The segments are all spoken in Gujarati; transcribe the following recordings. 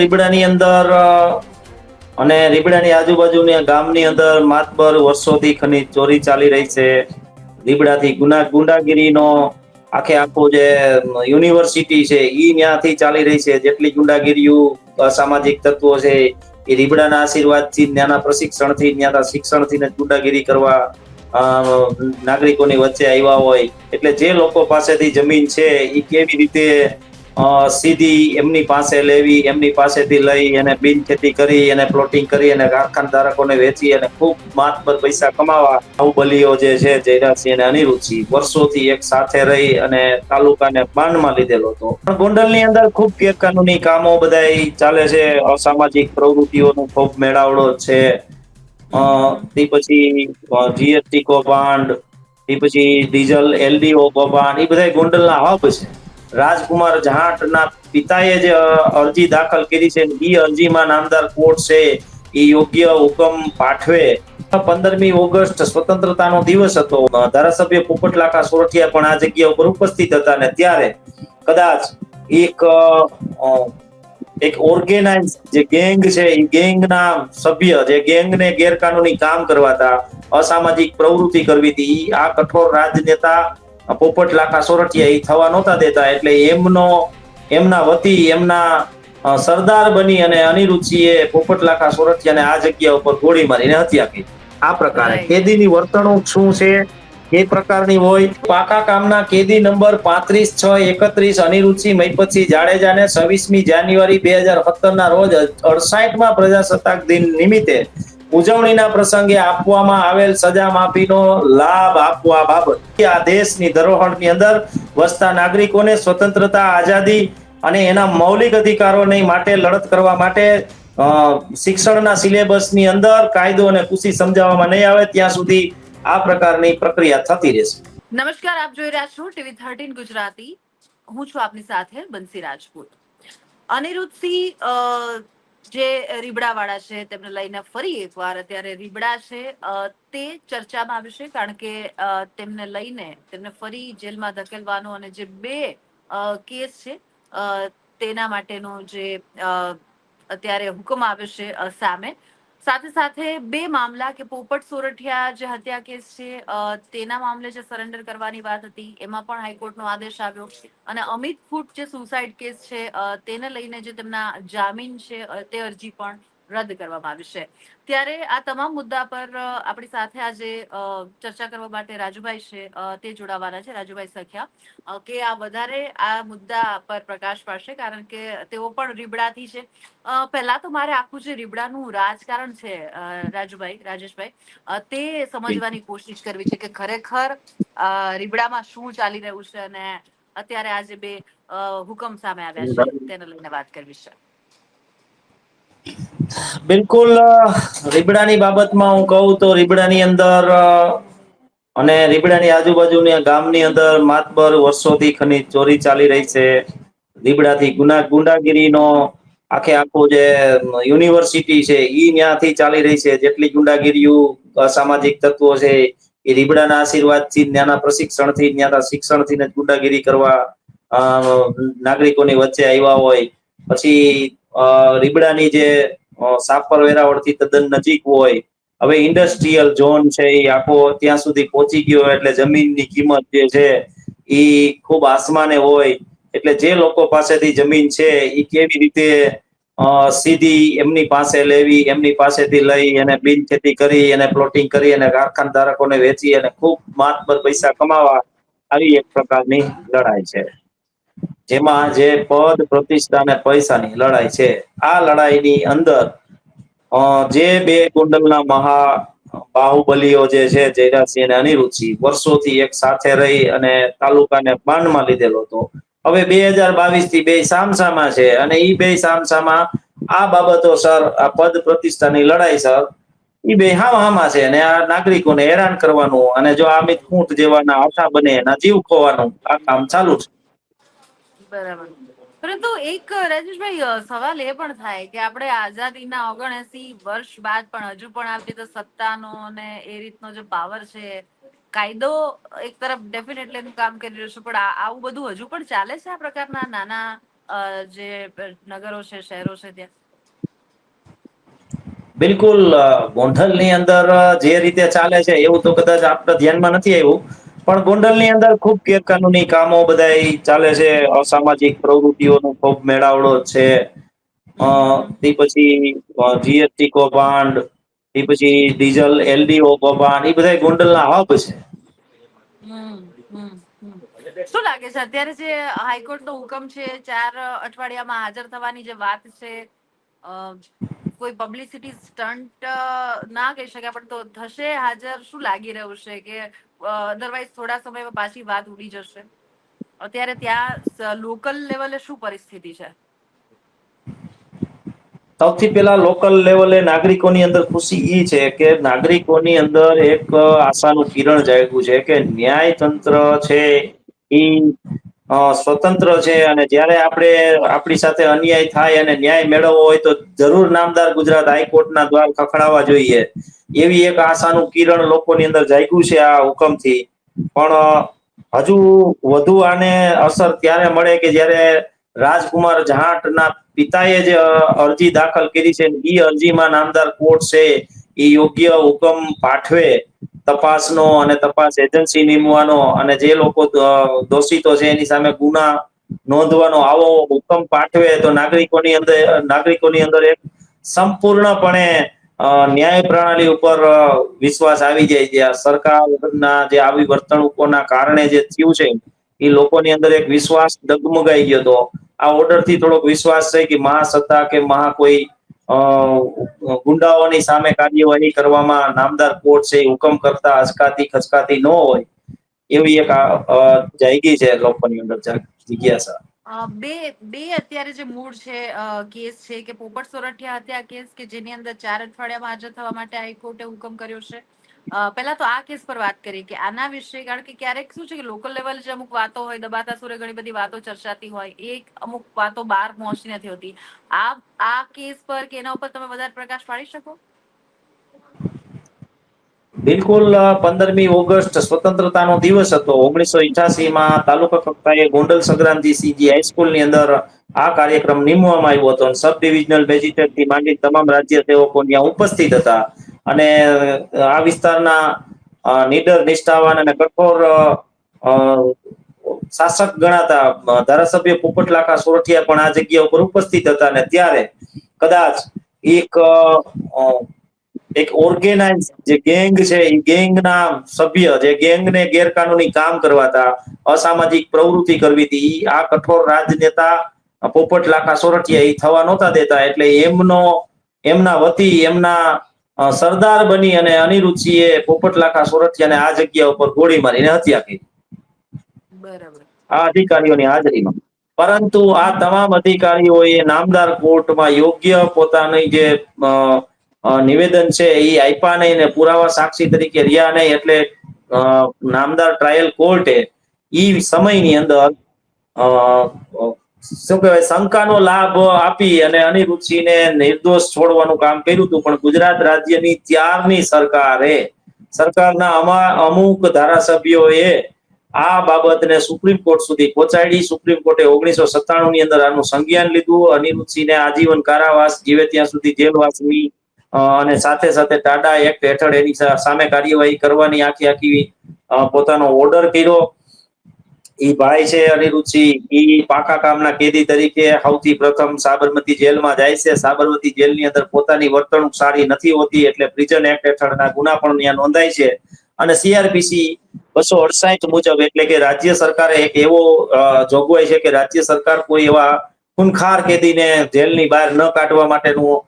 રીબડાની અંદર અને રીબડાની આજુબાજુની ગામની અંદર માતબર વર્ષોથી ખનીજ ચોરી ચાલી રહી છે. રીબડાથી ગુંડાગીરીનો આખે આખો જે યુનિવર્સિટી છે ઈ ત્યાંથી ચાલી રહી છે. જેટલી ગુંડાગીરીઓ અસામાજિક તત્વો છે એ રીબડાના આશીર્વાદથી ત્યાંના પ્રશિક્ષણથી ત્યાંના શિક્ષણથી ને ગુંડાગીરી કરવા નાગરિકોની વચ્ચે આવ્યા હોય. એટલે જે લોકો પાસેથી જમીન છે એ કેવી રીતે સીધી એમની પાસે લેવી, એમની પાસેથી લઈ અને બિન ખેતી કરી અને પ્લોટિંગ કરી અને કારખાનધારકોને વેચી અને ખૂબ માતબર પૈસા કમાવા બાહુબલીઓ જે છે જયરાજસિંહ અને અનિરુદ્ધસિંહ વર્ષોથી એક સાથે રહી અને તાલુકાને બાંધમાં લીધેલો હતો. પણ ગોંડલની અંદર ખૂબ ગેરકાનૂની કામો બધા ચાલે છે, અસામાજિક પ્રવૃત્તિઓનો ખૂબ મેળાવડો છે. તે પછી જીએસટી કૌભાંડ, એ પછી ડીઝલ એલડીઓ કૌભાંડ, એ બધા ગોંડલના હબ છે. રાજકુમાર જહાટના પિતાએ જે અરજી દાખલ કરી છે એ અરજીમાં નામદાર કોર્ટ છે એ યોગ્ય હુકમ પાઠવે. 15મી ઓગસ્ટ સ્વતંત્રતાનો દિવસ હતો. ધારાસભ્ય પોપટલાકા સોરઠિયા પણ આ જગ્યા ઉપર ઉપસ્થિત હતા ને ત્યારે કદાચ એક ઓર્ગેનાઇઝ જે ગેંગ છે એ ગેંગના સભ્ય જે ગેંગને ગેરકાનૂની કામ કરવાતા, અસામાજિક પ્રવૃત્તિ કરવી હતી, આ કઠોર રાજનેતા પોપટલાકા સોરઠિયા એ થવા નહોતા દેતા. એટલે એમના વતી એમના સરદાર બની અને અનિરુદ્ધસિંહે પોપટલાકા સોરઠિયાને આ જગ્યા ઉપર ગોળી મારીને હત્યા કરી. આ પ્રકારે કેદીની વર્તણૂક શું છે એ પ્રકારની હોય. પાકા કામના કેદી નંબર 35/6/31 અનિરુદ્ધસિંહ મહિપતસિંહ જાડેજાને 26મી જાન્યુઆરી 2017 ના રોજ 68મા પ્રજાસત્તાક દિન નિમિત્તે ઉજવણીના પ્રસંગે આપવામાં આવેલ સજા માફીનો લાભ આપવા બાબત આ દેશની ધરોહરની અંદર વસતા નાગરિકોને સ્વતંત્રતા, આઝાદી અને એના મૌલિક અધિકારોની માટે લડત કરવા માટે શિક્ષણના સિલેબસની અંદર કાયદો અને ખુશી સમજાવવામાં નહીં આવે ત્યાં સુધી આ પ્રકારની પ્રક્રિયા થતી રહેશે. નમસ્કાર, આપ જોઈ રહ્યા છો ટીવી 13 ગુજરાતી. હું છું આપની સાથે બંસી રાજપૂત. અનિરુદ્ધસિંહ જે રીબડાવાળા છે તેમને લઈને ફરી એકવાર અત્યારે રીબડા છે તે ચર્ચામાં આવ્યું છે, કારણ કે તેમને લઈને તેમને ફરી જેલમાં ધકેલવાનો અને જે બે કેસ છે તેના માટેનો જે અત્યારે હુકમ આવ્યો છે સામે. સાથે સાથે બે મામલા કે પોપટ સોરઠિયા જે હત્યા કેસ છે તેના મામલે જે સરેન્ડર કરવાની વાત હતી એમાં પણ હાઈકોર્ટનો આદેશ આવ્યો. અને અમિત ફૂટ જે સુસાઇડ કેસ છે તેને લઈને જે તેમના જામીન છે તે અરજી પણ રદ કરવામાં આવી છે. ત્યારે આ તમામ મુદ્દા પર આપણી સાથે આજે ચર્ચા કરવા માટે રાજુભાઈ છે તે જોડાવાના છે. રાજુભાઈ સખિયા કે આ વધારે આ મુદ્દા પર પ્રકાશ પાડશે, કારણ કે તેઓ પણ રીબડાથી છે. પહેલા તો મારે આખું જે રીબડાનું રાજકારણ છે રાજુભાઈ, રાજેશભાઈ, તે સમજવાની કોશિશ કરવી છે કે ખરેખર રીબડામાં શું ચાલી રહ્યું છે અને અત્યારે આજે બે હુકમ સામે આવ્યા છે તેને લઈને વાત કરવી છે. બિલકુલ. રીબડાની બાબતમાં હું કહું તો રીબડાની અંદર અને રીબડાની આજુબાજુની ગામની અંદર માતબર વર્ષોથી ખનીજ ચોરી ચાલી રહી છે. રીબડાથી ગુંડાગીરીનો આખે આખો જે યુનિવર્સિટી છે ઈ ત્યાંથી ચાલી રહી છે. જેટલી ગુંડાગીરીઓ અસામાજિક તત્વો છે એ રીબડાના આશીર્વાદથી ત્યાંના પ્રશિક્ષણથી ત્યાંના શિક્ષણથી ને ગુંડાગીરી કરવા નાગરિકોની વચ્ચે આવ્યા હોય. પછી રીબડાની જે સાપર વેરાવળથી તદ્દન નજીક હોય, હવે ઇન્ડસ્ટ્રીયલ ઝોન છે એ આખો ત્યાં સુધી પહોંચી ગયો એટલે જમીનની કિંમત જે છે એ ખૂબ આસમાને હોય. એટલે જે લોકો પાસેથી જમીન છે એ કેવી રીતે સીધી એમની પાસે લેવી, એમની પાસેથી લઈ અને બિન ખેતી કરી અને પ્લોટિંગ કરી અને કારખાનધારકોને વેચી અને ખૂબ માતબર પૈસા કમાવા, આવી એક પ્રકારની લડાઈ છે. જેમાં જે પદ, પ્રતિષ્ઠા અને પૈસાની લડાઈ છે. આ લડાઈની અંદર જે બે ગોંડલના બાહુબલીઓ જે છે જયરાજસિંહ અને અનિરુદ્ધસિંહ વર્ષોથી એક સાથે રહી અને તાલુકાને બાંધમાં લીધેલો હતો. હવે 2022 થી બે સામસામા છે અને ઈ બે સામસામા આ બાબતો સર, આ પદ પ્રતિષ્ઠાની લડાઈ સર, એ બે હામાં છે અને આ નાગરિકોને હેરાન કરવાનું અને જો અમિત ખૂંટ જેવાના આશા બને એના જીવ ખોવાનું આ કામ ચાલુ છે. બરાબર. પરંતુ એક રાજેશભાઈ સવાલ એ પણ થાય કે આપણે આઝાદીના 79 વર્ષ બાદ પણ હજુ પણ આપણી તો સત્તાનો અને એ રીતનો જે પાવર છે, કાયદો એક તરફ ડેફિનેટલી એનું કામ કરી રહ્યો છે, પણ આવું બધું હજુ પણ ચાલે છે આ પ્રકારના નાના જે નગરો છે, શહેરો છે ત્યાં? બિલકુલ, ગોંડલની અંદર જે રીતે ચાલે છે એવું તો કદાચ આપણા ધ્યાનમાં નથી આવ્યું, પણ ગોંડલની અંદર ખૂબ ગેરકાનૂની કામો બધા ચાલે છે, અસામાજિક પ્રવૃત્તિઓનો ખૂબ મેળાવડો છે. તે પછી જીએસટી કૌભાંડ, એ પછી ડીઝલ એલડીઓ કૌભાંડ, એ બધા ગોંડલના હબ છે. શું લાગે છે અત્યારે જે હાઈકોર્ટ નો હુકમ છે 4 અઠવાડિયામાં હાજર થવાની જે વાત છે, કોઈ પબ્લિસિટી સ્ટન્ટ ના કહી શકાય પણ તો થશે હાજર? શું લાગી રહ્યું છે કે અધરવાઇઝ થોડા સમયમાં પાછી વાત ઉડી જશે? અત્યારે ત્યાં લોકલ લેવલે શું પરિસ્થિતિ છે? સૌથી પહેલા લોકલ લેવલે નાગરિકોની અંદર ખુશી એ છે કે નાગરિકોની અંદર એક આશાનું કિરણ જાગ્યું છે કે ન્યાય તંત્ર છે એ સ્વતંત્ર છે, અને જ્યારે આપણી સાથે અન્યાય થાય અને ન્યાય મેળવવો હોય તો જરૂર નામદાર ગુજરાત હાઈકોર્ટના દ્વાર ખખડાવવા જોઈએ, એવી એક આશાનું કિરણ લોકોની અંદર જાગ્યું છે આ હુકમથી. પણ હજુ વધુ આને અસર ત્યારે મળે કે જ્યારે રાજકુમાર જહાટના પિતાએ જે અરજી દાખલ કરી છે, એ અરજીમાં નામદાર કોર્ટ છે એ યોગ્ય હુકમ પાઠવે તપાસનો, અને તપાસ એજન્સી નીમવાનો, અને જે લોકો દોષિતો છે એની સામે ગુના નોંધવાનો આવો હુકમ પાઠવે તો નાગરિકોની અંદર એક સંપૂર્ણપણે ન્યાય પ્રણાલી ઉપર વિશ્વાસ આવી જાય છે. સરકારના જે આવી વર્તણૂકોના કારણે જે થયું છે એ લોકોની અંદર એક વિશ્વાસ ડગમગાઈ ગયો હતો. આ ઓર્ડર થી થોડોક વિશ્વાસ છે કે મહાસત્તા કે કોઈ ગુંડાઓની સામે કાર્યવાહી કરવામાં નામદાર કોર્ટ છે હુકમ કરતા અચકાતી ખચકાતી ન હોય, એવી એક જાયગી છે લોકોની અંદર જિજ્ઞાસા. બે અત્યારે જે મૂળ છે કેસ છે કે પોપટ સોરઠિયા હત્યા કેસ કે જેની અંદર 4 અઠવાડિયામાં હાજર થવા માટે હાઈકોર્ટે હુકમ કર્યો છે. પહેલા તો આ કેસ પર વાત કરી કે આના વિશે, કારણ કે ક્યારેક શું છે કે લોકલ લેવલ જે અમુક વાતો હોય, દબાતા સુરે ઘણી બધી વાતો ચર્ચાતી હોય, એક અમુક વાતો બહાર પહોંચી નથી હોતી. આ કેસ પર કે એના ઉપર તમે વધારે પ્રકાશ પાડી શકો? બિલકુલ, 15મી ઓગસ્ટ સ્વતંત્રતાનો દિવસ હતો 1988 તાલુકા કક્ષાએ ગોંડલ સંગ્રામજી સીજી હાઈસ્કૂલ ની અંદર આ કાર્યક્રમ નીમવામાં આવ્યો હતો. સબ ડિવિઝનલ મેજિસ્ટ્રેટ થી માંડી તમામ રાજ્ય સેવકો ત્યાં ઉપસ્થિત હતા, અને આ વિસ્તારના નીડર, નિષ્ઠાવાન અને કઠોર શાસક ગણાતા ધારાસભ્ય પોપટલાખા સોરઠિયા પણ આ જગ્યા ઉપર ઉપસ્થિત હતા. અને ત્યારે કદાચ એક ઓર્ગેનાઇઝ જે ગેંગ છે એ ગેંગના સભ્ય જે ગેંગને ગેરકાનૂની કામ કરવાતા, અસામાજિક પ્રવૃત્તિ કરવી હતી, આ કઠોર રાજનેતા પોપટલાખા સોરઠિયા એ થવા નહોતા દેતા. એટલે એમના વતી એમના સરદાર બની અને અનિરુદ્ધસિંહે પોપટલાખા સોરઠિયાને આ જગ્યા ઉપર ગોળી મારીને હત્યા કરી, બરાબર. આ અધિકારીઓની હાજરીમાં. પરંતુ આ તમામ અધિકારીઓએ નામદાર કોર્ટમાં યોગ્ય પોતાની જે નિવેદન છે એ આપ્યા નહીં, ને પુરાવા સાક્ષી તરીકે રહ્યા નહીં. એટલે નામદાર ટ્રાયલ કોર્ટે ઈ સમયની અંદર શું કહેવાય, શંકાનો લાભ આપી અને અનિરુદ્ધસિંહને નિર્દોષ છોડવાનું કામ કર્યું હતું. પણ ગુજરાત રાજ્યની ત્યારની સરકારના અમુક ધારાસભ્યોએ આ બાબતને સુપ્રીમ કોર્ટ સુધી પહોંચાડી. સુપ્રીમ કોર્ટે 1997 ની અંદર આનું સંજ્ઞાન લીધું. અનિરુદ્ધસિંહને આજીવન કારાવાસ, જીવે ત્યાં સુધી જેલવાસની, અને સાથે સાથે ટાડા એક્ટ હેઠળ એની સામે કાર્યવાહી કરવાની આખી પોતાનો ઓર્ડર કર્યો. ઈ ભાઈ છે અનિરુદ્ધસિંહ, ઈ પાકા કામના કેદી તરીકે સૌથી પ્રથમ સાબરમતી જેલમાં જાય છે. સાબરમતી જેલની અંદર પોતાની વર્તણૂક સારી નથી હોતી, એટલે પ્રિઝન એક્ટ હેઠળના ગુના પણ ત્યાં નોંધાય છે. અને સીઆરપીસી 268 મુજબ, એટલે કે રાજ્ય સરકારે એક એવો જોગવાઈ છે કે રાજ્ય સરકાર કોઈ એવા ખૂનખાર કેદીને જેલની બહાર ન કાઢવા માટેનું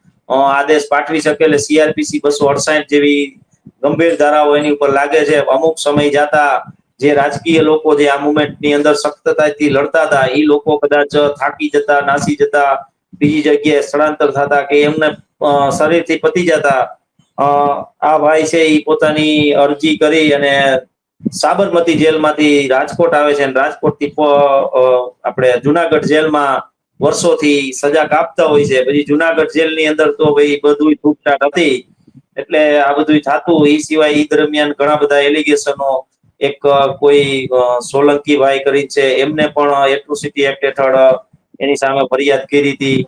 આદેશ પાઠવી શકે. એટલે સીઆરપીસી 268 જેવી ગંભીર ધારાઓ એની ઉપર લાગે છે. અમુક સમય જતા જે રાજકીય લોકો જે આ મુવમેન્ટની અંદર સખ્તતાથી લડતા હતા, એ લોકો કદાચ થાકી જતા, નાસી જતા, બીજી જગ્યાએ સ્થળાંતર થતા, કે એમને શરીરથી પતી જતા, આ ભાઈ છે એ પોતાની અરજી કરી અને સાબરમતી જેલમાંથી રાજકોટ આવે છે, અને રાજકોટથી આપણે જુનાગઢ જેલમાં વર્ષોથી સજા કાપતા હોય છે. પછી જુનાગઢ જેલની અંદર તો ભાઈ બધું છૂટછાટ હતી, એટલે આ બધું થતું. એ સિવાય એ દરમિયાન ઘણા બધા એલિગેશનો, એક કોઈ સોલંકી ભાઈ કરી છે, એમને પણ એટ્રોસિટી એક્ટ હેઠળ એની સામે ફરિયાદ કરી હતી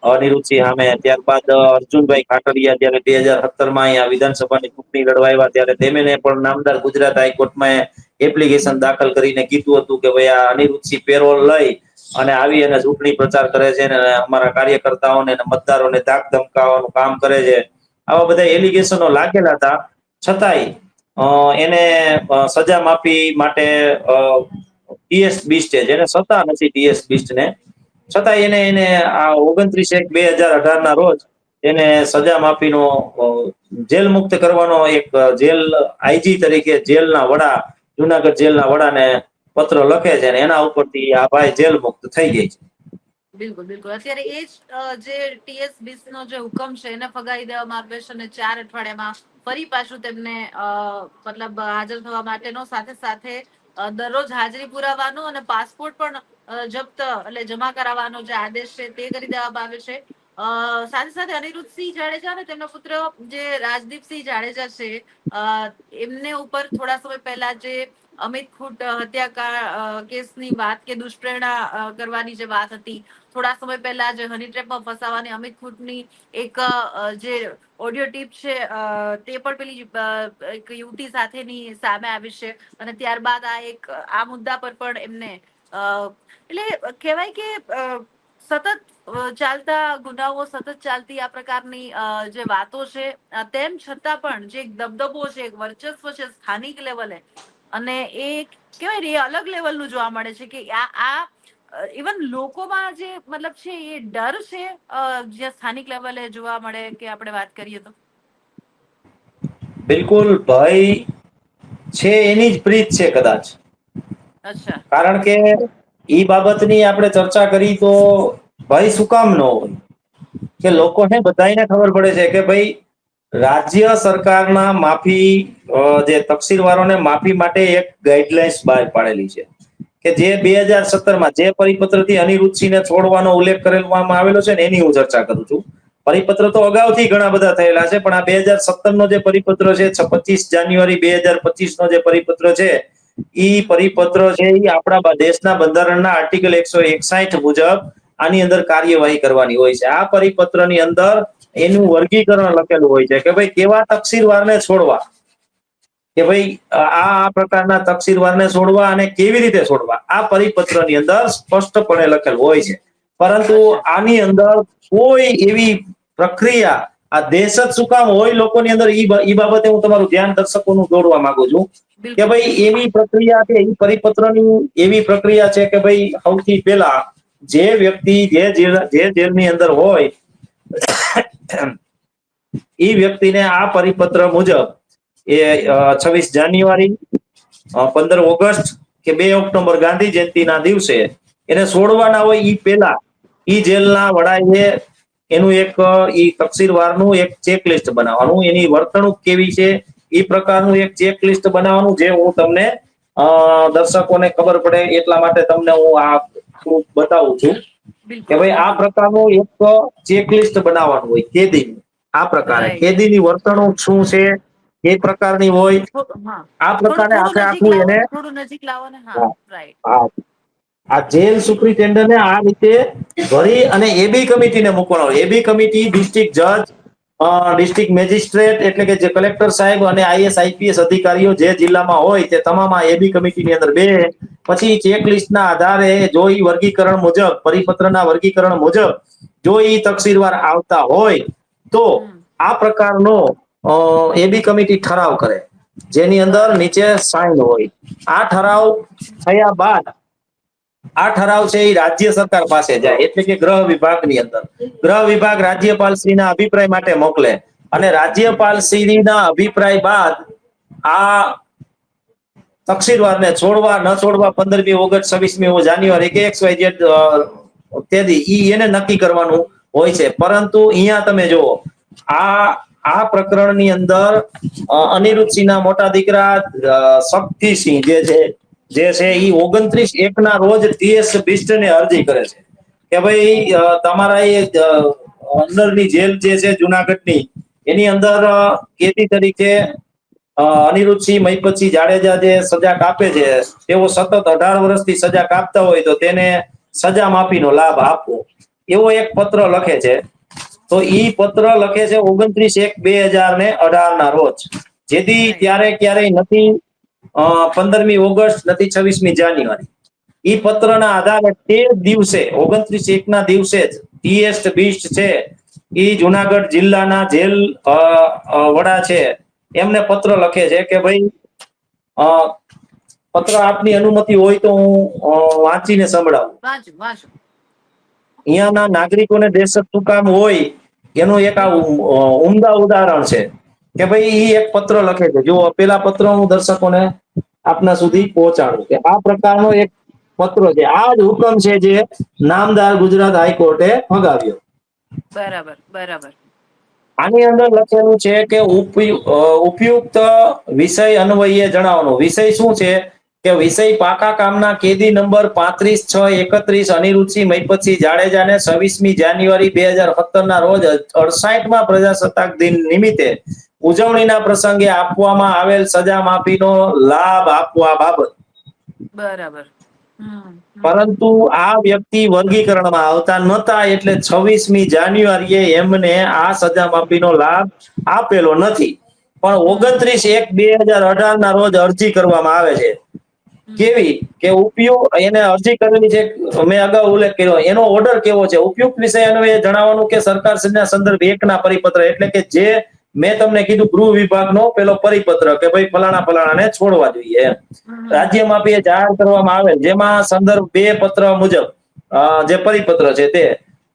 અનિરુદ્ધસિંહ સામે. ત્યારબાદ અર્જુનભાઈ ખાટડિયા જયારે 2017 અહીંયા વિધાનસભાની ચૂંટણી લડવા આવ્યા ત્યારે તેમને પણ નામદાર ગુજરાત હાઈકોર્ટમાં એપ્લિકેશન દાખલ કરીને કીધું હતું કે ભાઈ આ અનિરુદ્ધસિંહ પેરોલ લઈ અને આવી અને ચૂંટણી પ્રચાર કરે છે અને અમારા કાર્યકર્તાઓને મતદારોને ધાક ધમકાવવાનું કામ કરે છે. આવા બધા એલિગેશનો લાગેલા હતા, છતાંય એને સજા માફી માટે ટીએસ બિસ્ટે, જેને સત્તા નથી ટીએસ બિસ્ટને, છતાં એને આ 29/1/2018 ના રોજ એને સજા માફીનો જેલ મુક્ત કરવાનો એક જેલ આઈજી તરીકે જેલના વડા, જુનાગઢ જેલના વડાને પત્ર લખે છે અને એના ઉપરથી આ ભાઈ જેલ મુક્ત થઈ ગઈ છે. બિલકુલ બિલકુલ. અત્યારે એ જ જે ટીએસ બીસનો જે હુકમ છે એને ફગાવી દેવામાં આવ્યો છે અને 4 અઠવાડિયામાં ફરી પાછું તેમને મતલબ હાજર થવા માટેનો, સાથે સાથે દરરોજ હાજરી પુરાવાનો અને પાસપોર્ટ પણ જપ્ત એટલે જમા કરાવવાનો જે આદેશ છે તે કરી દેવામાં આવ્યો છે. સાથે સાથે અનિરુદ્ધસિંહ જાડેજા અને તેમના પુત્ર જે રાજદીપસિંહ જાડેજા છે, એમને ઉપર થોડા સમય પહેલા જે અમિત ખૂટ હત્યાકાંડ કેસની વાત કે દુષ્પ્રેરણા કરવાની જે વાત હતી, થોડા સમય પહેલા જે હની ટ્રેપમાં ફસાવાની અમિત ખૂટની એક જે ઓડિયો ટીપ છે તે પણ પેલી એક યુવતી સાથેની સામે આવી છે અને ત્યારબાદ આ મુદ્દા પર પણ એમને એટલે કહેવાય કે સતત ચાલતા ગુનાઓ, સતત ચાલતી આ પ્રકારની જે વાતો છે, તેમ છતાં પણ જે દબદબો છે, વર્ચસ્વ છે સ્થાનિક લેવલે, અને એ કેવાય ને એ અલગ લેવલનું જોવા મળે છે કે આ ઇવન લોકોમાં જે મતલબ છે એ ડર છે જે સ્થાનિક લેવલે જોવા મળે કે આપણે વાત કરીએ તો. બિલકુલ ભાઈ છે, એની જ પ્રીત છે કદાચ. અચ્છા. કારણ કે ઈ બાબતની આપણે ચર્ચા કરી તો ભાઈ શું કામ ન હોય કે લોકોને બધાને ખબર પડે છે કે ભાઈ રાજ્ય સરકારના માફી જે તકસીરવારોને માફી માટે એક ગાઈડલાઈન્સ બહાર પાડેલી છે કે જે 2017માં જે પરિપત્રથી અનિરુદ્ધસિંહને છોડવાનો ઉલ્લેખ કરવામાં આવેલો છે ને એની હું ચર્ચા કરું છું. પરિપત્ર તો અગાઉથી ઘણા બધા થયેલા છે, પણ આ 2017નો જે પરિપત્ર છે, 25 જાન્યુઆરી 2025નો જે પરિપત્ર છે, ઈ પરિપત્ર છે એ આપણા દેશના બંધારણના આર્ટિકલ 161 મુજબ આની અંદર કાર્યવાહી કરવાની હોય છે. આ પરિપત્રની અંદર એનું વર્ગીકરણ લખેલું હોય છે કે ભાઈ કેવા તકસીરવારને છોડવા, કે ભાઈ આ પ્રકારના તકસીરવારને છોડવા અને કેવી રીતે છોડવા, આ પરિપત્રની અંદર સ્પષ્ટપણે લખેલું હોય છે. પરંતુ અચ્છા. આની અંદર કોઈ એવી પ્રક્રિયા, આ દેશ જ શું કામ હોય લોકોની અંદર, ઈ બાબતે હું તમારું ધ્યાન દર્શકોનું દોરવા માંગુ છું કે બિલકુલ ભાઈ એવી પ્રક્રિયા કે એ પરિપત્રની એવી પ્રક્રિયા છે કે ભાઈ સૌથી પહેલા જે વ્યક્તિ જે જેલની અંદર હોય એ વ્યક્તિને આ પરિપત્ર મુજબ એ 26 જાન્યુઆરી, 15 ઓગસ્ટ કે 2 ઓક્ટોબર ગાંધી જયંતિના દિવસે એને છોડવાના હોય ઈ પહેલા ઈ જેલના વડાએ એનું એક ઈ તકસીરવારનું એક ચેકલિસ્ટ બનાવવાનું, એની વર્તણૂક કેવી છે એ પ્રકારનું એક ચેકલિસ્ટ બનાવવાનું, જે હું તમને દર્શકોને ખબર પડે એટલા માટે તમને હું આ થોડુંક બતાવું છું કે બિલકુલ ભાઈ આ બિલકુલ. પ્રકારનું એક ચેકલિસ્ટ બનાવવાનું હોય કેદી, આ પ્રકારે રાઈટ. કેદીની વર્તણૂક શું છે એ પ્રકારની હોય. હા. આ પ્રકારે થોડું આખે નજીક આખું લાવો એને ને, થોડું નજીક લાવો ને. હા, રાઈટ. આ આ જેલ સુપ્રિન્ટેન્ડન્ટને આ રીતે ભરી અને એબી કમિટીને મૂકવાનો. એબી કમિટી ડિસ્ટ્રિક્ટ જજ, ડિસ્ટ્રિક્ટ મેજિસ્ટ્રેટ એટલે કે જે કલેક્ટર સાહેબ અને આઈએસ આઈપીએસ અધિકારીઓ જે જિલ્લામાં હોય તે તમામ આ એબી કમિટીની અંદર બે, પછી ચેકલિસ્ટના આધારે જો ઈ વર્ગીકરણ મુજબ, પરિપત્રના વર્ગીકરણ મુજબ જો ઈ તકસીરવાર આવતા હોય તો હમ. આ પ્રકારનો એબી કમિટી ઠરાવ કરે, જેની અંદર બરાબર. નીચે સાઇન હોય. આ ઠરાવ થયા બાદ આ ઠરાવ છે એ રાજ્ય સરકાર પાસે જાય, એટલે કે ગૃહ વિભાગની અંદર. ગૃહ વિભાગ રાજ્યપાલશ્રીના અભિપ્રાય માટે મોકલે અને રાજ્યપાલશ્રીના અભિપ્રાય બાદ આ તકસીરવારને છોડવા ન છોડવા 15મી ઓગસ્ટ, 26મી જાન્યુઆરી કે XYZ તેથી ઈ એને નક્કી કરવાનું હોય છે. પરંતુ અહીંયા તમે જુઓ, આ પ્રકરણની અંદર અનિરુદ્ધસિંહના મોટા દીકરા શક્તિસિંહ જે છે ઈ 29/1 ના રોજ ટીએસ બિસ્ટને અરજી કરે છે કે ભાઈ તમારા એ અંદરની જેલ જે છે જુનાગઢની, એની અંદર કેદી તરીકે અનિરુદ્ધસિંહ મહિપતસિંહ જાડેજા જે સજા કાપે છે, તેઓ સતત 18 વર્ષથી સજા કાપતા હોય તો તેને સજા માફીનો લાભ આપવો, એવો એક પત્ર લખે છે. તો ઈ પત્ર લખે છે 29/1/2018 ના રોજ, જેથી રાઈટ. ત્યારે ક્યારેય નથી 15મી ઓગસ્ટ નથી 26મી જાન્યુઆરી. ઈ પત્રના આધારે તે દિવસે 29/1 ના દિવસે જ ટીએસ બીસ્ટ છે ઈ જુનાગઢ જિલ્લાના જેલ વડા છે એમને પત્ર લખે છે કે ભાઈ અ, પત્ર આપની અનુમતિ હોય તો હું વાંચીને સંભળાવું. વાંચો વાંચો. અહીંયાના નાગરિકોને દેશક શું કામ હોય એનું એક આ બિલકુલ. ઉમદા ઉદાહરણ છે કે ભાઈ ઈ એક પત્ર લખે છે. જો પેલા પત્ર હું દર્શકોને આપના સુધી હમ. પહોંચાડું કે આ પ્રકારનો એક પત્ર છે. આ જ હુકમ છે જે નામદાર ગુજરાત હાઈકોર્ટે ફગાવ્યો. બરાબર બરાબર. આની અંદર લખેલું છે કે ઉપયુક્ત વિષય અન્વયે જણાવવાનું. વિષય શું છે કે વિષય પાકા કામના કેદી નંબર 35/6/31 અનિરુદ્ધસિંહ મહિપતસિંહ જાડેજાને 26મી જાન્યુઆરી 2017 ના રોજ 68મા પ્રજાસત્તાક દિન નિમિત્તે ઉજવણીના પ્રસંગે આપવામાં આવેલ સજા માફીનો લાભ આપવા બાબત. બરાબર. હમ. પરંતુ આ વ્યક્તિ વર્ગીકરણમાં આવતા નહોતા એટલે 26મી જાન્યુઆરીએ એમને આ સજા માફીનો લાભ આપેલો નથી. પણ હમ. 29/1/2018 ના રોજ અરજી કરવામાં આવે છે. હમ. કેવી કે એને અરજી કરેલી છે, મેં અગાઉ ઉલ્લેખ કર્યો એનો ઓર્ડર કેવો છે. ઉપયુક્ત વિષય અન્વયે જણાવવાનું કે સરકારશ્રીના સંદર્ભ 1 ના પરિપત્ર, એટલે કે જે મેં તમને કીધું ગૃહ વિભાગનો પેલો પરિપત્ર કે ભાઈ ફલાણા ફલાણાને છોડવા જોઈએ એમ. હમ. રાજ્ય માફી જાહેર કરવામાં આવે જેમાં સંદર્ભ 2 પત્ર મુજબ જે પરિપત્ર છે તે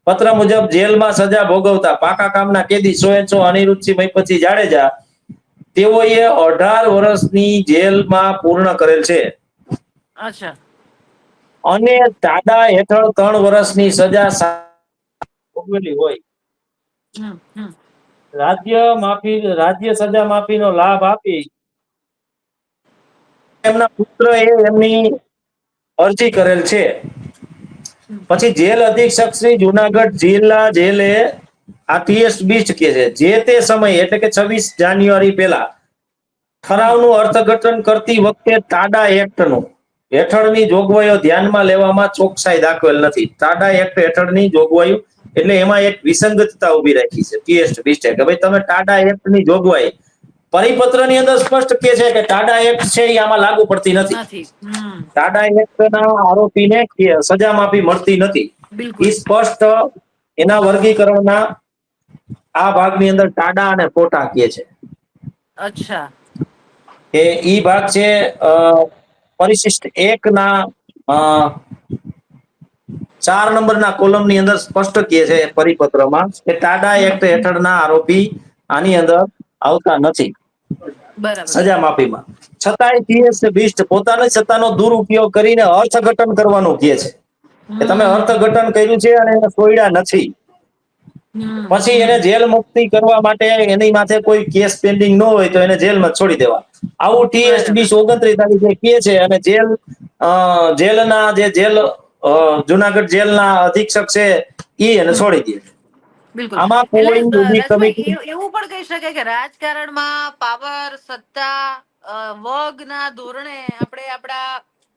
પત્ર મુજબ જેલમાં સજા ભોગવતા પાકા કામના કેદી સો અનિરુદ્ધસિંહ મહિપતસિંહ જાડેજા તેઓએ 18 વર્ષની જેલમાં પૂર્ણ કરેલ છે. અચ્છા. અને ટાડા હેઠળ 3 વર્ષની સજા ભોગવેલી હોય. હમ. રાજ્ય સજા માફીનો લાભ આપી એમના પુત્ર એ એમની અરજી કરેલ છે. હમ. પછી જેલ અધિક્ષક શ્રી જુનાગઢ જિલ્લા જેલે આ ટીએસ બીચ કે છે જે તે સમય એટલે કે 26 જાન્યુઆરી પહેલા હમ. ઠરાવનું અર્થઘટન કરતી વખતે ટાડા એક્ટનું હેઠળની જોગવાઈઓ ધ્યાનમાં લેવામાં ચોકસાઈ દાખવેલ નથી. ટાડા એક્ટ હેઠળની જોગવાઈઓ એટલે એમાં એક વિસંગતતા ઉભી રાખી છે ટીએસ બીચે કે ભાઈ તમે ટાડા એક્ટની જોગવાઈ પરિપત્રની અંદર સ્પષ્ટ કે છે કે ટાડા એક્ટ છે એ આમાં લાગુ પડતી નથી. ટાડા એક્ટના આરોપીને સજા માફી મળતી નથી. બિલકુલ. ઈ સ્પષ્ટ એના વર્ગીકરણના આ ભાગની અંદર ટાડા અને પોટા કે છે. અચ્છા. કે ઈ ભાગ છે પરિશિષ્ટ 1 ના 4 નંબરના કોલમની અંદર સ્પષ્ટ કહે છે પરિપત્રમાં કે ટાડા હમ. એક્ટ હેઠળના આરોપી આની અંદર આવતા નથી બરાબર. સજા માફીમાં. છતાંય ટીએસ બીસ્ટ પોતાની સત્તાનો દુરુપયોગ કરીને અર્થઘટન કરવાનું કહે છે કે તમે હમ. અર્થઘટન કર્યું છે અને એને છોડ્યા નથી. હમ. પછી એને હમ. જેલ મુક્તિ કરવા માટે એની માથે કોઈ કેસ પેન્ડિંગ ન હોય તો એને જેલમાં છોડી દેવા. આવું ટીએસ બરાબર. 29 તારીખે કહે છે અને જેલના જે જેલ જુનાગઢ જેલના અધિક્ષક છે ઈ એને હમ. છોડી દે. બિલકુલ. આમાં એટલે કોઈ ઊંધી રાજભાઈ કમિટી એવું પણ કહી શકાય કે રાજકારણમાં પાવર, સત્તા, વગના ધોરણે આપણે આપણા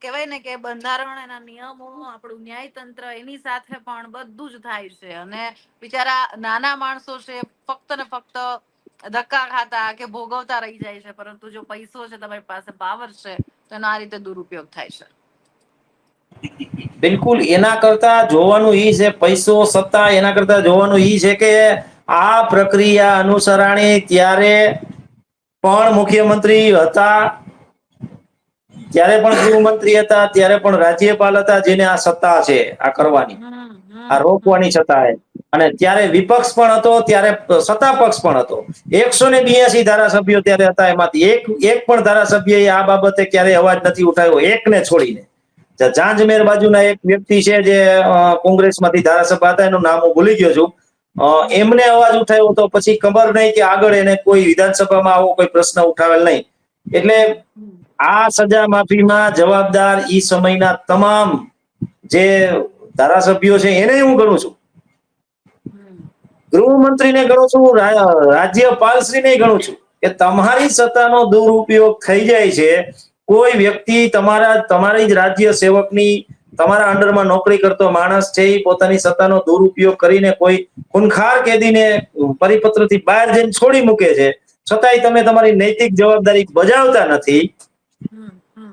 કહેવાય ને કે બંધારણ એના નિયમો આપણું ન્યાયતંત્ર એની સાથે પણ બધું જ થાય છે અને બિચારા નાના માણસો છે ફક્ત ને ફક્ત ધક્કા ખાતા કે ભોગવતા રહી જાય છે પરંતુ જો પૈસો છે તમારી પાસે પાવર છે તો એનો આ રીતે દુરુપયોગ થાય છે. બિલકુલ એના કરતા જોવાનું ઈ છે પૈસો સત્તા એના કરતા જોવાનું ઈ છે કે આ પ્રક્રિયા અનુસરાણી ત્યારે પણ મુખ્યમંત્રી હતા ત્યારે પણ ગૃહમંત્રી હતા ત્યારે પણ રાજ્યપાલ હતા જેને આ સત્તા છે આ કરવાની હમ. આ હમ. રોકવાની હમ. સત્તા અને ત્યારે વિપક્ષ પણ હતો ત્યારે સત્તા પક્ષ પણ હતો. 182 ધારાસભ્યો ત્યારે હતા એમાંથી એક પણ ધારાસભ્યએ આ બાબતે ક્યારેય અવાજ નથી ઉઠાવ્યો એકને છોડીને. જાંજમેર બાજુના એક વ્યક્તિ છે જે કોંગ્રેસમાંથી ધારાસભ્ય હતા એનું નામ હું ભૂલી ગયો છું. હમ. એમને અવાજ ઉઠાવ્યો તો પછી ખબર નહીં કે આગળ એને કોઈ વિધાનસભામાં આવો કોઈ પ્રશ્ન ઉઠાવેલ નહીં. એટલે હમ. આ સજા માફીમાં જવાબદાર ઈ સમયના તમામ જે ધારાસભ્યો છે એને હું ગણું છું. હમ. ગૃહમંત્રીને ગણું છું, રાજ્યપાલશ્રીને ગણું છું કે તમારી સત્તાનો દુરુપયોગ થઈ જાય છે. કોઈ વ્યક્તિ તમારી જ રાજ્ય સેવકની તમારા અંડરમાં નોકરી કરતો માણસ છે એ પોતાની સત્તાનો દુરુપયોગ કરીને કોઈ ખૂનખાર કેદીને પરિપત્રથી બહાર જઈને છોડી મૂકે છે, છતાંય તમે તમારી નૈતિક જવાબદારી બજાવતા નથી. હમ હમ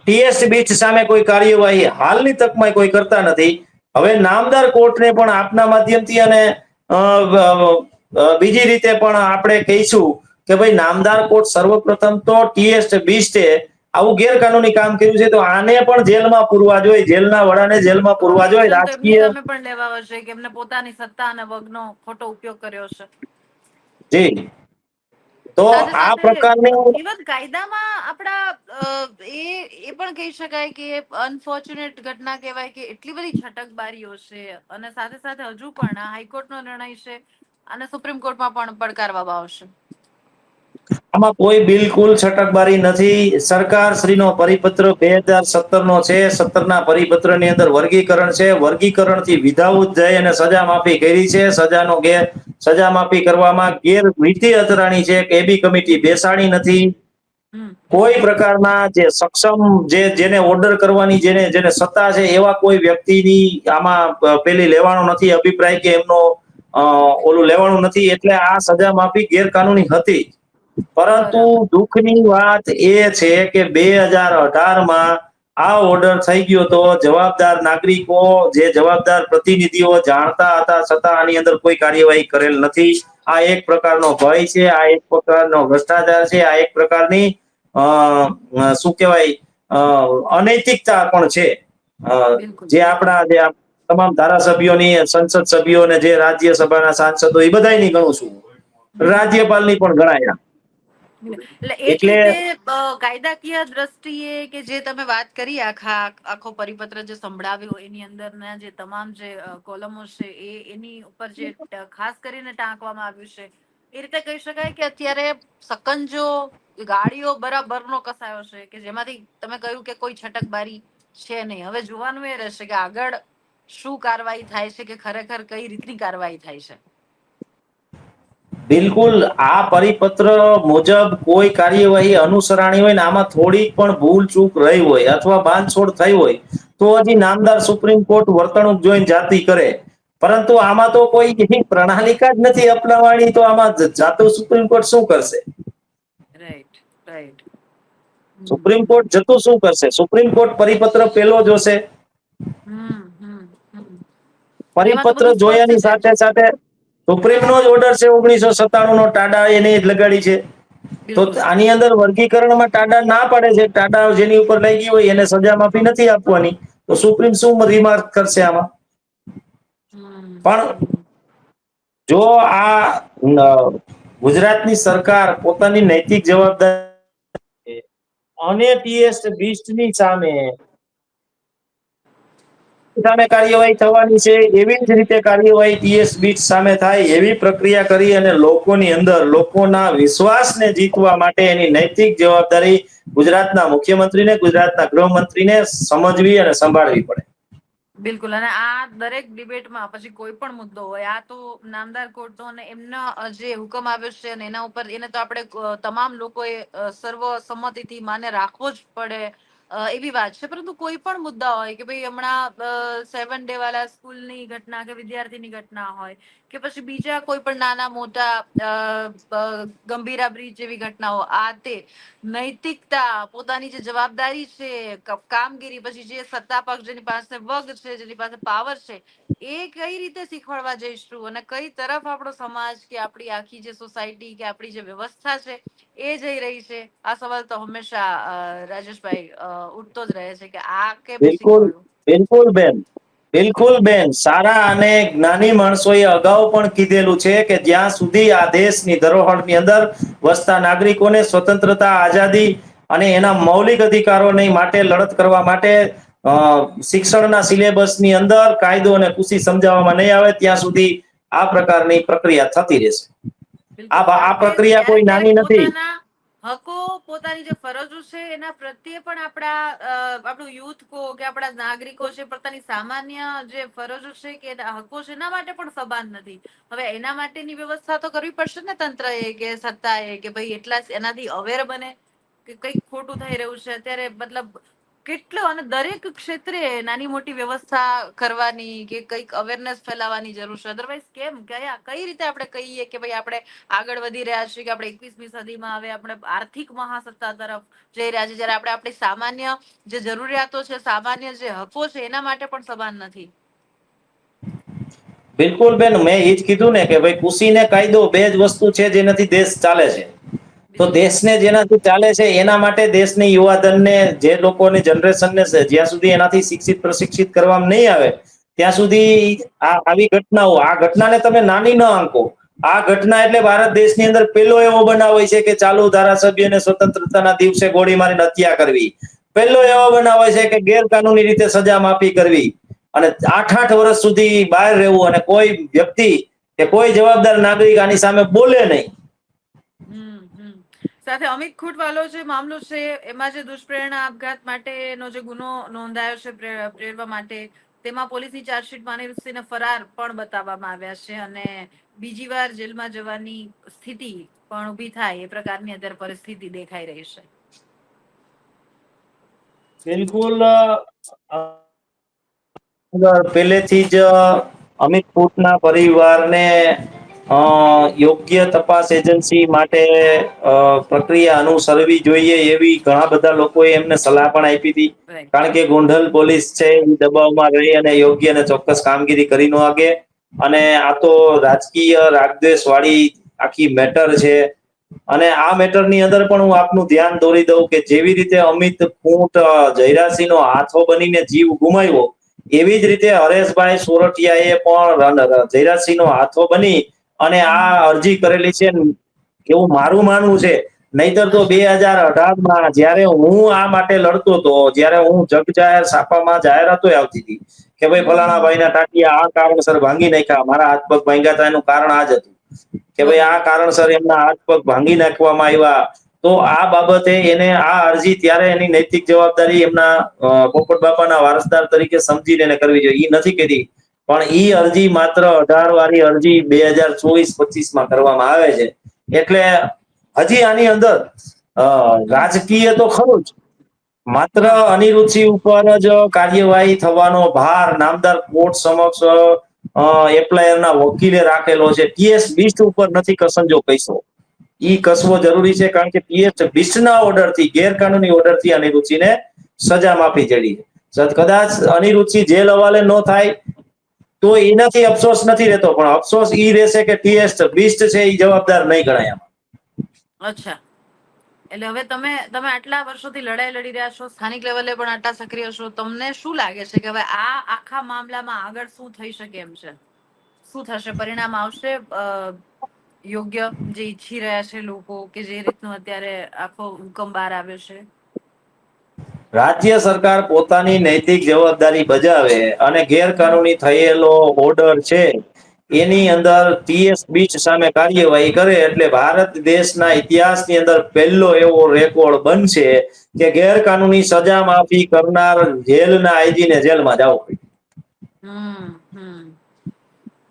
ટીએસ બીચ સામે કોઈ કાર્યવાહી હાલની તકમાં કોઈ કરતા નથી. હવે નામદાર કોર્ટને પણ આપના માધ્યમથી અને બીજી રીતે પણ આપણે કહીશું કે ભાઈ નામદાર કોર્ટ સર્વપ્રથમ તો ટીએસ બીસ્ટે આવું ગેરકાનૂની કામ કર્યું છે તો આને પણ જેલમાં પૂરવા જોઈએ, જેલના વડાને જેલમાં તો પૂરવા જોઈએ. એક્શન તો એમની રાજકીય સામે પણ લેવા હશે કે એમને પોતાની સત્તા અને વગનો ખોટો ઉપયોગ કર્યો છે. જી, તો સાથે આ સાથે પ્રકારની ઇવન કાયદામાં આપણા એ પણ કહી શકાય કે અનફોર્ચ્યુનેટ ઘટના કહેવાય કે એટલી બધી છટકબારીઓ છે, અને સાથે સાથે હજુ પણ હાઈકોર્ટ નો નિર્ણય છે અને સુપ્રીમ કોર્ટમાં પણ પડકારવામાં આવશે. આમાં કોઈ બિલકુલ છટકબારી નથી. સરકાર શ્રીનો પરિપત્ર 2017 નો છે. 17 ના પરિપત્ર ની અંદર વર્ગીકરણ છે. વર્ગીકરણ થી વિધાઉત જઈ અને સજા માફી કરી છે. સજા માફી કરવામાં ગેરરીતિ અથડાણી છે. એબી કમિટી બેસાડી નથી. હમ હમ કોઈ પ્રકારના જે સક્ષમ જેને ઓર્ડર કરવાની જેને સત્તા છે એવા કોઈ વ્યક્તિની આમાં પેલી લેવાનો નથી અભિપ્રાય કે એમનો ઓલું લેવાનું નથી, એટલે આ સજા માફી ગેરકાનૂની હતી. પરંતુ બરાબર. દુઃખની વાત એ છે કે 2018માં આ ઓર્ડર થઈ ગયો તો જવાબદાર નાગરિકો, જે જવાબદાર પ્રતિનિધિઓ જાણતા હતા છતાં આની અંદર કોઈ કાર્યવાહી કરેલ નથી. આ એક પ્રકારનો ભય છે, આ એક પ્રકારનો ભ્રષ્ટાચાર છે, આ એક પ્રકારની શું કહેવાય અનૈતિકતા પણ છે. બિલકુલ જે બિલકુલ. આપણા જે તમામ ધારાસભ્યોની, સંસદ સભ્યોને જે રાજ્યસભાના સાંસદો એ બધાની ગણું છું, હમ રાજ્યપાલની પણ ગણાય. એટલે એક એટલે રીતે કાયદાકીય દ્રષ્ટિએ કે જે તમે વાત કરી આખો પરિપત્ર જે સંભળાવ્યો એની અંદરના જે તમામ જે કોલમો છે એની ઉપર જે ખાસ કરીને ટાંકવામાં આવ્યું છે, એ રીતે કહી શકાય કે અત્યારે સકંજો ગાડીઓ બરાબરનો કસાયો છે કે જેમાંથી તમે કહ્યું કે કોઈ છટકબારી છે નહીં. હવે જોવાનું એ રહેશે કે આગળ શું કાર્યવાહી થાય છે, કે ખરેખર કઈ રીતની કાર્યવાહી થાય છે. બિલકુલ આ પરિપત્ર મુજબ કોઈ કાર્યવાહી અનુસરાણી હોય ને આમાં થોડીક પણ ભૂલ ચૂક રહી હોય અથવા બાંધછોડ થઈ હોય તો હજી નામદાર સુપ્રીમ કોર્ટ વર્તણૂક જોઈને જાતિ કરે. પરંતુ આમાં તો કોઈ એવી પ્રણાલિકા જ નથી અપનાવવાની, તો આમાં જાતું સુપ્રીમ કોર્ટ શું કરશે? Right right. સુપ્રીમ કોર્ટ જતું શું કરશે? સુપ્રીમ કોર્ટ પરિપત્ર પેલો જોશે. એમાં તો પરિપત્ર બધું જોયાની સ્પષ્ટ છે સાથે સાથે સુપ્રીમનો જ ઓર્ડર છે 1997 નો, ટાડા એને જ લગાડી છે. તો બિલકુલ. આની અંદર વર્ગીકરણમાં ટાડા ના પાડે છે. ટાડા જેની ઉપર લઈ ગઈ હોય એને સજા માફી નથી આપવાની, તો સુપ્રીમ શું રિમાર્ક કરશે આમાં? પણ હમ જો આ ગુજરાતની સરકાર પોતાની નૈતિક જવાબદારી અને ટીએસ બીસ્ટની સામે કાર્યવાહી થવાની છે, એવી જ રીતે કાર્યવાહી ટીએસ બીચ સામે થાય એવી પ્રક્રિયા કરી અને લોકોની અંદર લોકોના વિશ્વાસને જીતવા માટે એની નૈતિક જવાબદારી ગુજરાતના મુખ્યમંત્રીને, ગુજરાતના ગૃહમંત્રીને સમજવી અને સંભાળવી પડે. બિલકુલ. અને આ દરેક ડિબેટમાં પછી કોઈ પણ મુદ્દો હોય, આ તો નામદાર કોર્ટનો અને એમના જે હુકમ આવ્યો છે અને એના ઉપર એને તો આપણે તમામ લોકોએ સર્વ સંમતિથી માન્ય રાખવો જ પડે એવી વાત છે. પરંતુ કોઈ પણ મુદ્દા હોય કે ભાઈ હમણાં 7 ડે વાળા સ્કૂલની ઘટના કે વિદ્યાર્થીની ઘટના હોય કે પછી બીજા કોઈ પણ નાના મોટા ગંભીરા બ્રિજ જેવી ઘટનાઓ, આ તે નૈતિકતા, પોતાની જે જવાબદારી છે, કામગીરી, પછી જે સત્તા પક્ષ જેની પાસે વગ છે, જેની પાસે પાવર છે, એ કઈ રીતે શીખવાડવા જઈશું અને કઈ તરફ આપણો સમાજ કે આપણી આખી જે સોસાયટી કે આપણી જે વ્યવસ્થા છે એ જઈ રહી છે. આ સવાલ તો હંમેશા રાજેશભાઈ ઉઠતો જ રહે છે કે આ કેમ બિલકુલ શીખવાડવું. બિલકુલ બેન, બિલકુલ બેન. સારા અને જ્ઞાની માણસોએ અગાઉ પણ કીધેલું છે કે જ્યાં સુધી આ દેશની ધરોહરની અંદર વસતા નાગરિકોને સ્વતંત્રતા, આઝાદી અને એના મૌલિક અધિકારોની માટે લડત કરવા માટે શિક્ષણના સિલેબસની અંદર કાયદો અને ખુશી સમજાવવામાં નહીં આવે ત્યાં સુધી આ પ્રકારની પ્રક્રિયા થતી રહેશે. બિલકુલ. આ કારણ કે પ્રક્રિયા ક્યારેક કોઈ ક્યારેક નાની નથી. પોતાના હકો, પોતાની જે ફરજો છે એના પ્રત્યે પણ આપણું યુથ કે આપણા નાગરિકો છે પોતાની સામાન્ય જે ફરજો છે કે હકો છે એના માટે પણ સભાન નથી. હવે એના માટેની વ્યવસ્થા તો કરવી પડશે ને તંત્ર એ કે સત્તા એ કે ભાઈ એટલા એનાથી અવેર બને કે કઈક ખોટું થઈ રહ્યું છે અત્યારે. મતલબ કેટલો અને દરેક ક્ષેત્રે નાની મોટી વ્યવસ્થા કરવાની કે કંઈક અવેરનેસ ફેલાવવાની જરૂર છે. અધરવાઇઝ કઈ રીતે આપણે કહીએ કે ભાઈ આપણે આગળ વધી રહ્યા છીએ, કે આપણે 21મી સદીમાં હવે આપણે આર્થિક મહાસત્તા તરફ જઈ રહ્યા છીએ, જ્યારે આપણે આપણી સામાન્ય જે જરૂરિયાતો છે, સામાન્ય જે હકો છે, એના માટે પણ સભાન નથી. બિલકુલ બેન, મેં એ જ કીધું ને કે ભાઈ ખુશી ને કાયદો બે જ વસ્તુ છે જેનાથી દેશ ચાલે છે. તો બિલકુલ. દેશને જેનાથી ચાલે છે એના માટે દેશની યુવાધનને, જે લોકોની જનરેશનને જ્યાં સુધી એનાથી શિક્ષિત પ્રશિક્ષિત કરવામાં નહીં આવે ત્યાં સુધી આવી ઘટનાઓ, આ ઘટનાને તમે નાની ન આંકો. આ ઘટના એટલે ભારત દેશની અંદર પેલો એવો બનાવ હોય છે કે ચાલુ ધારાસભ્યને સ્વતંત્રતાના દિવસે ગોળી મારીને હત્યા કરવી. પહેલો એવો બનાવ હોય છે કે ગેરકાનૂની રીતે સજા માફી કરવી અને 8-8 વર્ષ સુધી બહાર રહેવું અને કોઈ વ્યક્તિ કે કોઈ જવાબદાર નાગરિક આની સામે બોલે નહીં. સાથે અમિત ખૂટવાલો જે મામલો છે, એમાં જે દુષ્પ્રેરણા આપઘાત માટેનો જે ગુનો નોંધાયો છે પ્રેરવા માટે, તેમાં પોલીસની ચાર્જશીટમાં અનિરુદ્ધસિંહને ફરાર પણ બતાવવામાં આવ્યા છે અને બીજી વાર જેલમાં જવાની સ્થિતિ પણ ઊભી થાય એ પ્રકારની અત્યારે પરિસ્થિતિ દેખાઈ રહી છે. બિલકુલ. પહેલેથી જ અમિત ખૂટના પરિવારને યોગ્ય તપાસ એજન્સી માટે પ્રક્રિયા અનુસરવી જોઈએ એવી ઘણા બધા લોકોએ એમને સલાહ પણ આપી હતી. રાઈટ. કારણ કે ગોંડલ પોલીસ છે એ દબાવમાં રહી અને યોગ્ય અને ચોક્કસ કામગીરી કરી ન શકે. અને આ તો રાજકીય રાગદ્વેષ વાળી આખી મેટર છે. અને આ મેટરની અંદર પણ હું આપનું ધ્યાન દોરી દઉં કે જેવી રીતે અમિત ખૂંટ જયરાસિંહનો હાથો બનીને જીવ ગુમાવ્યો, એવી જ રીતે હરેશભાઈ સોરઠિયાએ પણ જયરાજસિંહનો હાથો બની અને આ અરજી કરેલી છે એવું મારું માનવું છે. નહીતર તો અચ્છા. 2018માં જયારે હું આ માટે લડતો હતો, જયારે હું જગજાહેર છાપામાં જાહેરાતો આવતી હતી કે ભાઈ ફલાણા ભાઈના ટાંટિયા આ કારણસર ભાંગી નાખ્યા, મારા હાથ પગ ભાંગ્યા હતા, એનું કારણ આ જ હતું કે ભાઈ આ બરોબર. કારણસર એમના હાથ પગ ભાંગી નાખવામાં આવ્યા. તો આ બાબતે એને આ અરજી ત્યારે એની નૈતિક જવાબદારી એમના પોપટ બાપાના વારસદાર તરીકે સમજીને એને કરવી જોઈએ. એ નથી કરી, પણ ઈ અરજી માત્ર 18 વાળી અરજી 2024-25માં કરવામાં આવે છે. એટલે હજી આની અંદર રાજકીય તો ખરું જ, માત્ર હા. અનિરુદ્ધસિંહ ઉપર જ કાર્યવાહી થવાનો ભાર નામદાર કોર્ટ સમક્ષ એપ્લાયરના વકીલે રાખેલો છે. PS20 ઉપર નથી કસંજો કહીશો. ઈ કસવો જરૂરી છે કારણ કે PS20ના ઓર્ડરથી, ગેરકાનૂની ઓર્ડરથી અનિરુદ્ધસિંહને સજા માફી જડી છે. કદાચ અનિરુદ્ધસિંહ જેલ હવાલે ન થાય તો એનાથી અફસોસ નથી રહેતો, પણ અફસોસ ઈ રહેશે કે PS20 છે એ જવાબદાર નહીં ગણાય. અચ્છા. એટલે હવે તમે આટલા વર્ષોથી લડાઈ લડી રહ્યા છો, સ્થાનિક લેવલે પણ આટલા સક્રિય છો, તમને શું લાગે છે કે હવે આ આખા મામલામાં આગળ શું થઈ શકે એમ છે? શું થશે? પરિણામ આવશે યોગ્ય, જે ઈચ્છી રહ્યા છે લોકો, કે જે રીતનું અત્યારે આખો હુકમ બહાર આવ્યો છે? રાજ્ય સરકાર પોતાની નૈતિક જવાબદારી બજાવે અને ગેરકાનૂની થયેલો ઓર્ડર છે એની અંદર PS20 સામે કાર્યવાહી કરે એટલે ભારત દેશના ઇતિહાસની અંદર પહેલો એવો રેકોર્ડ બનશે કે ગેરકાનૂની સજા માફી કરનાર જેલના આઈજીને જેલમાં જવું પડે.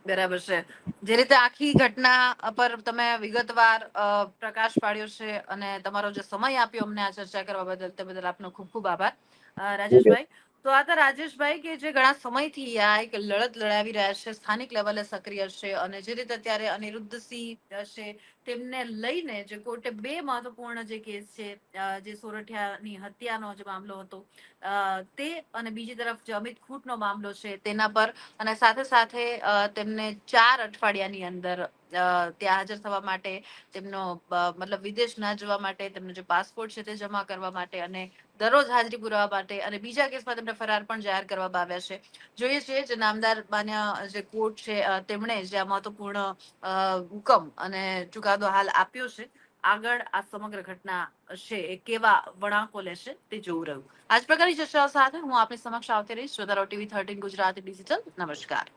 બરાબર છે. જે રીતે આખી ઘટના પર તમે વિગતવાર પ્રકાશ પાડ્યો છે અને તમારો જે સમય આપ્યો અમને આ ચર્ચા કરવા બદલ, તે બદલ આપનો ખૂબ ખૂબ આભાર. રાજેશભાઈ, તો આ તો રાજેશભાઈ કે જે ઘણા સમયથી આ એક લડત લડાવી રહ્યા છે, સ્થાનિક લેવલે સક્રિય છે, અને જે રીતે અત્યારે અનિરુદ્ધસિંહ છે તેમને લઈને જે કોર્ટે બે મહત્વપૂર્ણ જે કેસ છે, જે સોરઠિયાની હત્યાનો જે મામલો હતો તે, અને બીજી તરફ જે અમિત ખૂંટનો મામલો છે તેના પર, અને સાથે સાથે તેમને 4 અઠવાડિયાની અંદર ત્યાં હાજર થવા માટે, તેમનો મતલબ વિદેશ ના જવા માટે, તેમનો જે પાસપોર્ટ છે તે જમા કરવા માટે, અને દરરોજ હાજરી પુરાવા માટે, અને બીજા કેસમાં તેમને ફરાર પણ જાહેર કરવામાં આવ્યા છે. જોઈએ છીએ જે નામદાર માન્ય જે કોર્ટ છે તેમણે જે આ મહત્વપૂર્ણ હુકમ અને ચુકાદો હાલ આપ્યો છે, આગળ આ સમગ્ર ઘટના છે એ કેવા વળાંકો લેશે તે જોવું રહ્યું. આજ પ્રકારની ચર્ચાઓ સાથે હું આપની સમક્ષ આવતી રહીશ. જોતા રહો TV 13 ગુજરાતી ડિજિટલ. નમસ્કાર.